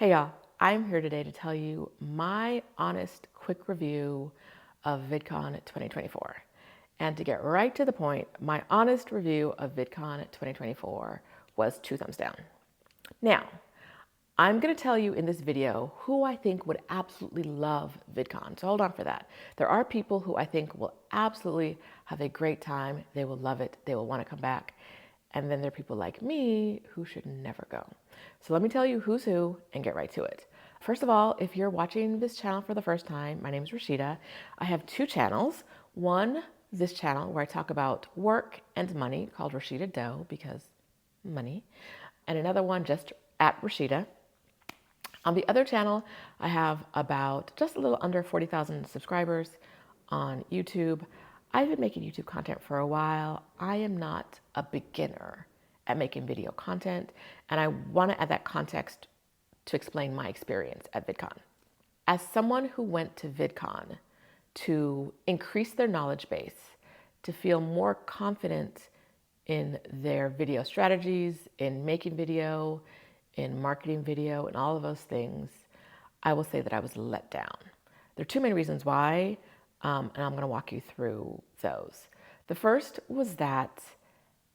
Hey y'all, I'm here today to tell you my honest quick review of VidCon 2024. And to get right to the point, my honest review of VidCon 2024 was 2 thumbs down. Now, I'm going to tell you in this video who I think would absolutely love VidCon. So hold on for that. There are people who I think will absolutely have a great time. They will love it. They will want to come back. And then there are people like me who should never go. So let me tell you who's who and get right to it. First of all, if you're watching this channel for the first time, my name is Rashida. I have 2 channels. One, this channel where I talk about work and money called Rashida Doe because money. And another one just at Rashida. On the other channel, I have about just a little under 40,000 subscribers on YouTube. I've been making YouTube content for a while. I am not a beginner at making video content, and I want to add that context to explain my experience at VidCon. As someone who went to VidCon to increase their knowledge base, to feel more confident in their video strategies, in making video, in marketing video, and all of those things, I will say that I was let down. There are 2 main reasons why, and I'm going to walk you through those. The first was that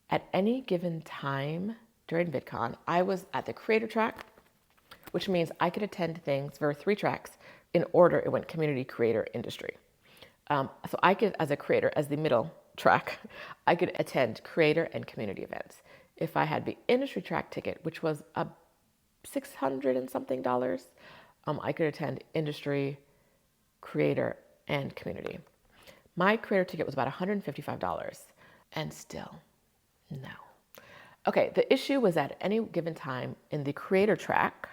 at any given time during VidCon, I was at the creator track, which means I could attend things. There were 3 tracks. In order, it went community, creator, industry. So I could, as a creator, as the middle track, I could attend creator and community events. If I had the industry track ticket, which was a $600 and something, I could attend industry, creator, and community. My creator ticket was about $155, and still, no. Okay, the issue was that at any given time in the creator track,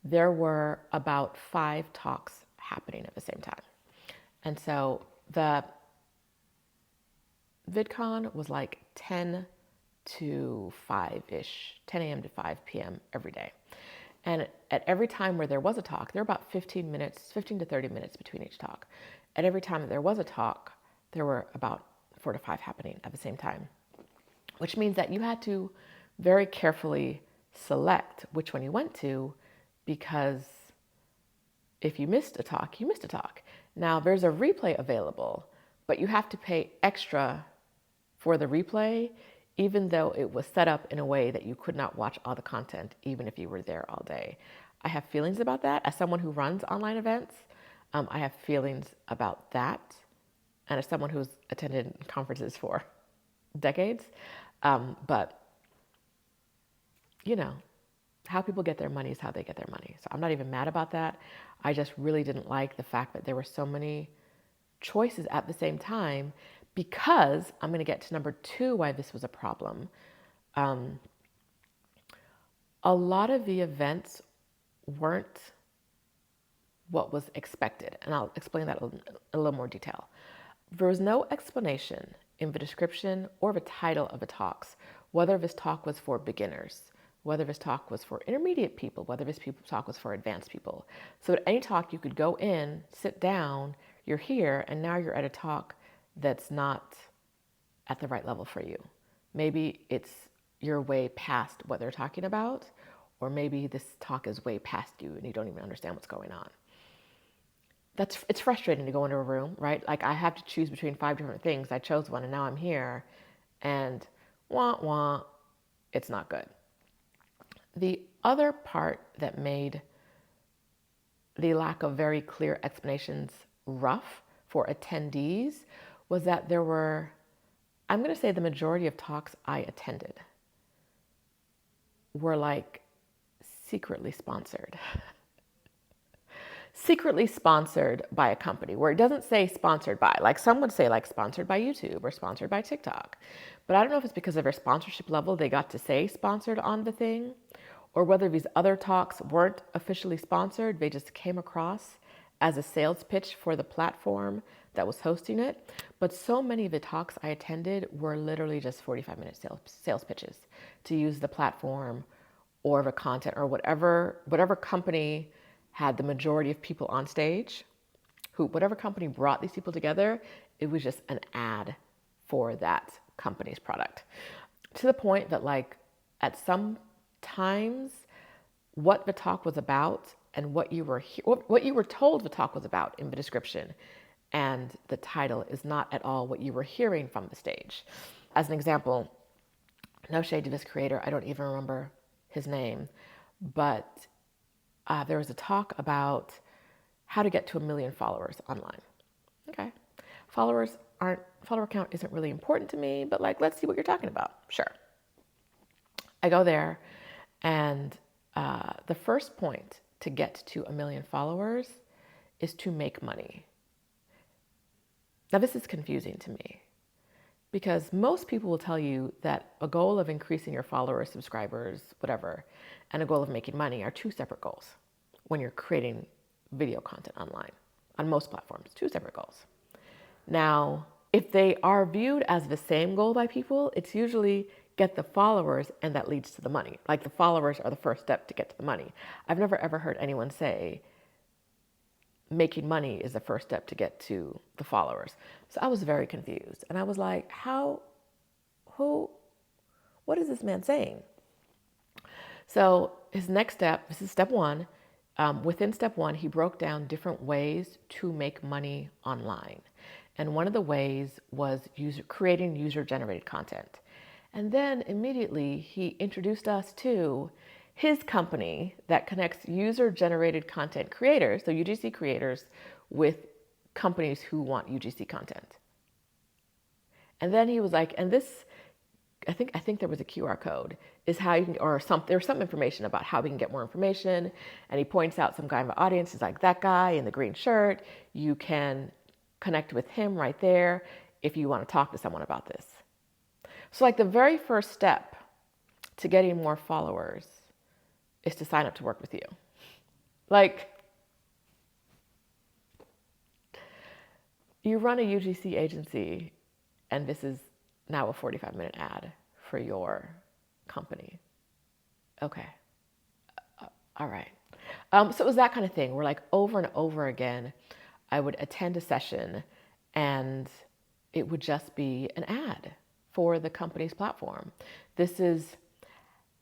there were about 5 talks happening at the same time. And so the VidCon was like 10 to 5-ish, 10 a.m. to 5 p.m. every day. And at every time where there was a talk, there were about 15 to 30 minutes between each talk. At every time that there was a talk, there were about 4 to 5 happening at the same time, which means that you had to very carefully select which one you went to, because if you missed a talk, you missed a talk. Now, there's a replay available, but you have to pay extra for the replay, even though it was set up in a way that you could not watch all the content, even if you were there all day. I have feelings about that. As someone who runs online events, I have feelings about that. And as someone who's attended conferences for decades, but you know, how people get their money is how they get their money. So I'm not even mad about that. I just really didn't like the fact that there were so many choices at the same time, because I'm going to get to number 2 why this was a problem. A lot of the events weren't what was expected, and I'll explain that in a little more detail. There was no explanation in the description or the title of the talks whether this talk was for beginners, whether this talk was for intermediate people, whether this talk was for advanced people. So at any talk, you could go in, sit down, you're here, and now you're at a talk that's not at the right level for you. Maybe you're way past what they're talking about, or maybe this talk is way past you and you don't even understand what's going on. It's frustrating to go into a room, right? Like, I have to choose between 5 different things. I chose one and now I'm here, and wah, it's not good. The other part that made the lack of very clear explanations rough for attendees was that there were, I'm going to say the majority of talks I attended were like secretly sponsored. Secretly sponsored by a company, where it doesn't say sponsored by, like some would say like sponsored by YouTube or sponsored by TikTok. But I don't know if it's because of their sponsorship level they got to say sponsored on the thing, or whether these other talks weren't officially sponsored. They just came across as a sales pitch for the platform that was hosting it. But so many of the talks I attended were literally just 45-minute sales pitches to use the platform or the content or whatever company had the majority of people on stage, whatever company brought these people together, it was just an ad for that company's product. To the point that, like, at some times what the talk was about and what you were told the talk was about in the description, and the title is not at all what you were hearing from the stage. As an example, no shade to this creator, I don't even remember his name, but there was a talk about how to get to 1 million followers online. Okay, follower count isn't really important to me, but like, let's see what you're talking about. Sure. I go there, and the first point to get to 1 million followers is to make money. Now, this is confusing to me because most people will tell you that a goal of increasing your followers, subscribers, whatever, and a goal of making money are two separate goals when you're creating video content online on most platforms, two separate goals. Now, if they are viewed as the same goal by people, it's usually get the followers and that leads to the money. Like the followers are the first step to get to the money. I've never ever heard anyone say making money is the first step to get to the followers. So I was very confused. And I was like, what is this man saying? So his next step, this is step one. Within step one, he broke down different ways to make money online. And one of the ways was creating user-generated content. And then immediately he introduced us to his company that connects user-generated content creators, so UGC creators, with companies who want UGC content. And then he was like, and this, I think there was a QR code, is how you can, there's some information about how we can get more information. And he points out some guy in the audience is like, that guy in the green shirt, you can connect with him right there if you want to talk to someone about this. So like the very first step to getting more followers is to sign up to work with you. Like, you run a UGC agency and this is now a 45-minute ad for your company. Okay. All right. So it was that kind of thing where like over and over again, I would attend a session and it would just be an ad for the company's platform.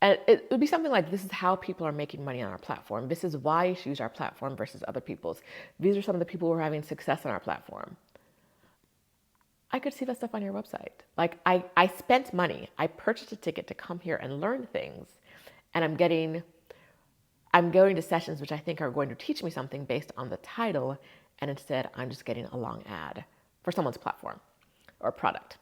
And it would be something like, this is how people are making money on our platform. This is why you should use our platform versus other people's. These are some of the people who are having success on our platform. I could see that stuff on your website. Like I spent money. I purchased a ticket to come here and learn things. And I'm going to sessions which I think are going to teach me something based on the title. And instead, I'm just getting a long ad for someone's platform or product.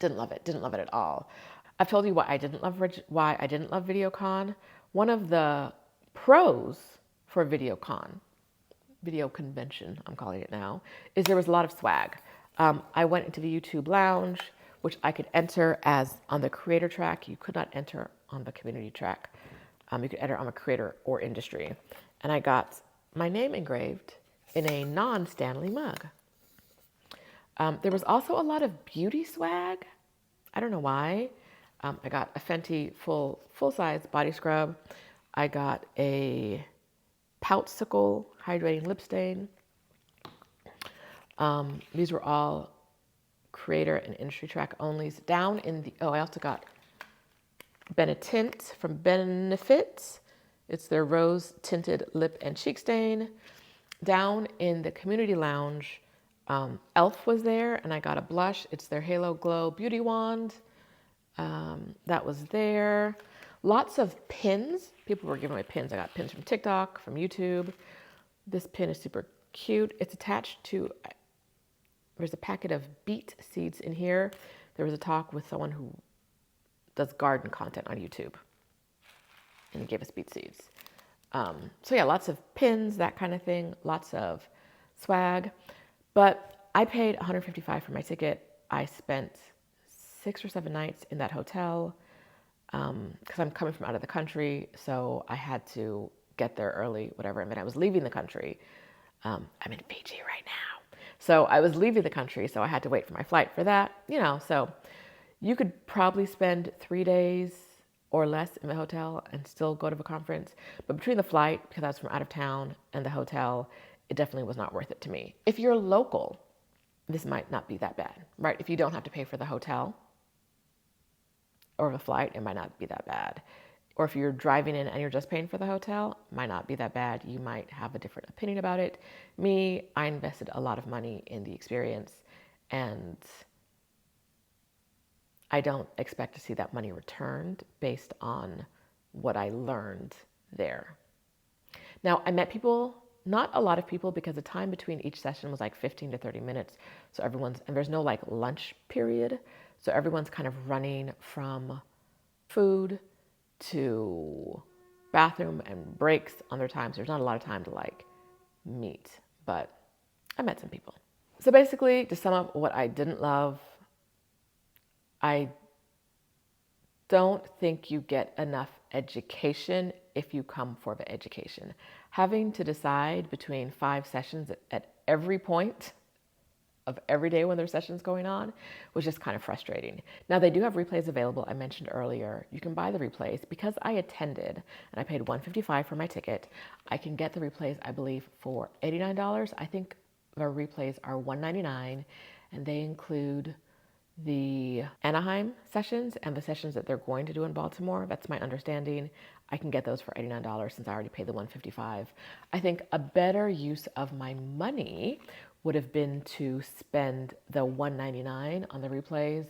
Didn't love it at all. I've told you why I didn't love VidCon. One of the pros for VidCon, video convention, I'm calling it now, is there was a lot of swag. I went into the YouTube lounge, which I could enter as on the creator track. You could not enter on the community track. You could enter on a creator or industry. And I got my name engraved in a non-Stanley mug. There was also a lot of beauty swag. I don't know why. I got a Fenty full-size body scrub. I got a Poutsicle hydrating lip stain. These were all creator and industry track onlys. I also got Benetint from Benefit. It's their rose tinted lip and cheek stain. Down in the community lounge, Elf was there, and I got a blush. It's their Halo Glow Beauty Wand. That was there. Lots of pins. People were giving away pins. I got pins from TikTok, from YouTube. This pin is super cute. It's attached to, there's a packet of beet seeds in here. There was a talk with someone who does garden content on YouTube, and he gave us beet seeds. So yeah, lots of pins, that kind of thing, lots of swag. But I paid $155 for my ticket. I spent 6 or 7 nights in that hotel because I'm coming from out of the country, so I had to get there early, whatever. I mean, I was leaving the country. I'm in Fiji right now. So I was leaving the country, so I had to wait for my flight for that, so you could probably spend 3 days or less in the hotel and still go to the conference. But between the flight, because I was from out of town, and the hotel, it definitely was not worth it to me. If you're local, this might not be that bad, right? If you don't have to pay for the hotel or the flight, it might not be that bad. Or if you're driving in and you're just paying for the hotel, might not be that bad. You might have a different opinion about it. Me, I invested a lot of money in the experience, and I don't expect to see that money returned based on what I learned there. Now, I met people, not a lot of people, because the time between each session was like 15 to 30 minutes. So and there's no like lunch period. So everyone's kind of running from food to bathroom and breaks on their time. So there's not a lot of time to like meet, but I met some people. So basically, to sum up what I didn't love, I don't think you get enough education if you come for the education. Having to decide between 5 sessions at every point of every day when there's sessions going on was just kind of frustrating. Now, they do have replays available. I mentioned earlier, you can buy the replays. Because I attended and I paid $155 for my ticket, I can get the replays, I believe, for $89. I think the replays are $199, and they include the Anaheim sessions and the sessions that they're going to do in Baltimore. That's my understanding. I can get those for $89 since I already paid the $155. I think a better use of my money would have been to spend the $199 on the replays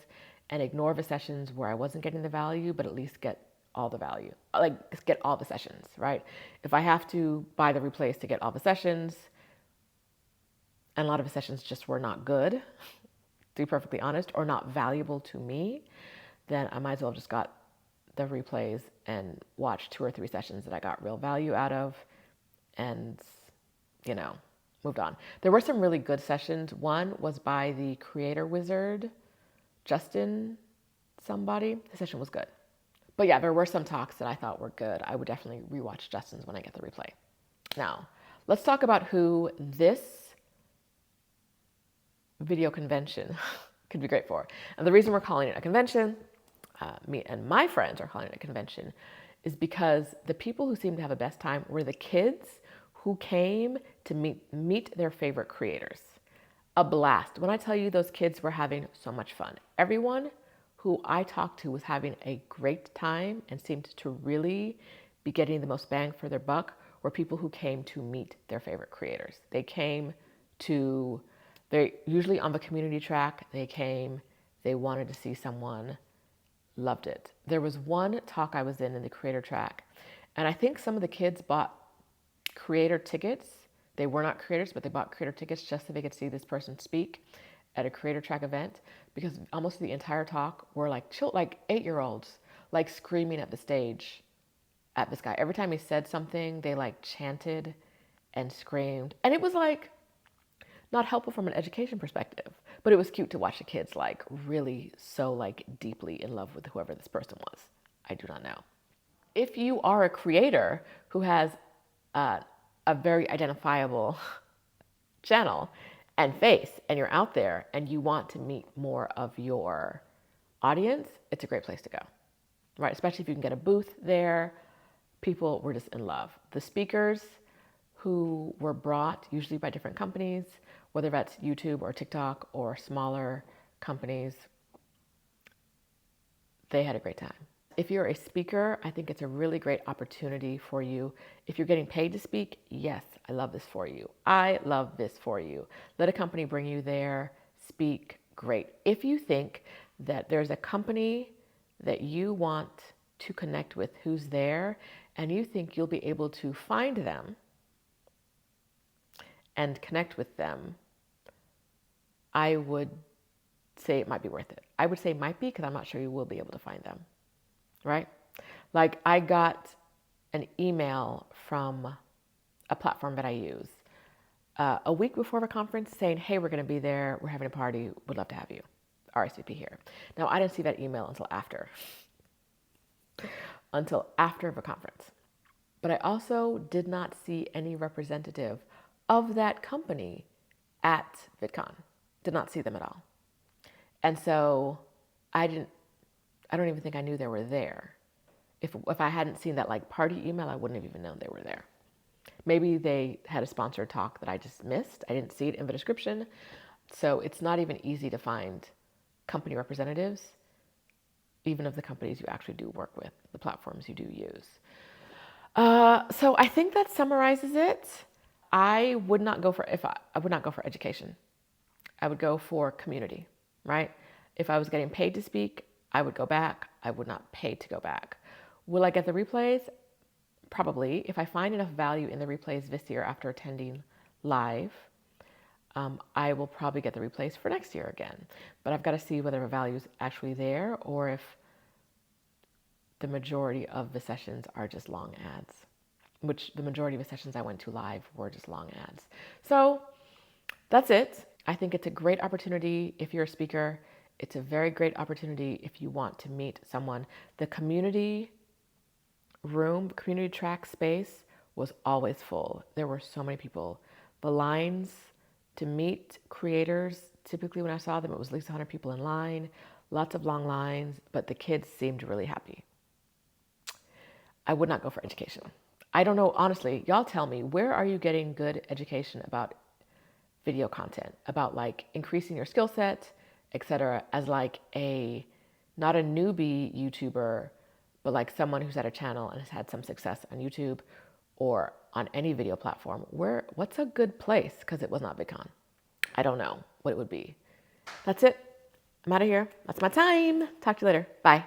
and ignore the sessions where I wasn't getting the value, but at least get all the value, like get all the sessions, right? If I have to buy the replays to get all the sessions, and a lot of the sessions just were not good, to be perfectly honest, or not valuable to me, then I might as well have just got the replays and watched 2 or 3 sessions that I got real value out of and, moved on. There were some really good sessions. One was by the creator wizard, Justin somebody. The session was good. But yeah, there were some talks that I thought were good. I would definitely rewatch Justin's when I get the replay. Now, let's talk about who this video convention could be great for. And the reason we're calling it a convention, me and my friends are calling it a convention, is because the people who seemed to have the best time were the kids who came to meet their favorite creators. A blast. When I tell you those kids were having so much fun. Everyone who I talked to was having a great time and seemed to really be getting the most bang for their buck were people who came to meet their favorite creators. They're usually on the community track. They wanted to see someone, loved it. There was one talk I was in the creator track, and I think some of the kids bought creator tickets. They were not creators, but they bought creator tickets just so they could see this person speak at a creator track event, because almost the entire talk were like 8-year-olds, like screaming at the stage at this guy. Every time he said something, they like chanted and screamed. And it was like not helpful from an education perspective, but it was cute to watch the kids like really so like deeply in love with whoever this person was. I do not know. If you are a creator who has a very identifiable channel and face, and you're out there and you want to meet more of your audience, it's a great place to go, right? Especially if you can get a booth there. People were just in love. The speakers who were brought usually by different companies, whether that's YouTube or TikTok or smaller companies, they had a great time. If you're a speaker, I think it's a really great opportunity for you. If you're getting paid to speak, yes, I love this for you. I love this for you. Let a company bring you there, speak, great. If you think that there's a company that you want to connect with who's there, and you think you'll be able to find them and connect with them, I would say it might be worth it. I would say might be, because I'm not sure you will be able to find them. Right? Like I got an email from a platform that I use a week before the conference saying, hey, we're going to be there. We're having a party. Would love to have you. RSVP here. Now, I didn't see that email until after the conference. But I also did not see any representative of that company at VidCon. Did not see them at all. And so I don't even think I knew they were there. If I hadn't seen that like party email, I wouldn't have even known they were there. Maybe they had a sponsored talk that I just missed. I didn't see it in the description. So it's not even easy to find company representatives even of the companies you actually do work with, the platforms you do use. So I think that summarizes it. I would not go for I would not go for education. I would go for community, right? If I was getting paid to speak, I would go back. I would not pay to go back. Will I get the replays? Probably. If I find enough value in the replays this year after attending live, I will probably get the replays for next year again. But I've got to see whether the value is actually there or if the majority of the sessions are just long ads, which the majority of the sessions I went to live were just long ads. So that's it. I think it's a great opportunity if you're a speaker. It's a very great opportunity if you want to meet someone. The community room, community track space was always full. There were so many people. The lines to meet creators, typically when I saw them, it was at least 100 people in line, lots of long lines, but the kids seemed really happy. I would not go for education. I don't know, honestly, y'all tell me, where are you getting good education about video content, about like increasing your skill set, etc., as like not a newbie YouTuber, but like someone who's had a channel and has had some success on YouTube or on any video platform? What's a good place? Because it was not VidCon. I don't know what it would be. That's it. I'm out of here. That's my time. Talk to you later. Bye.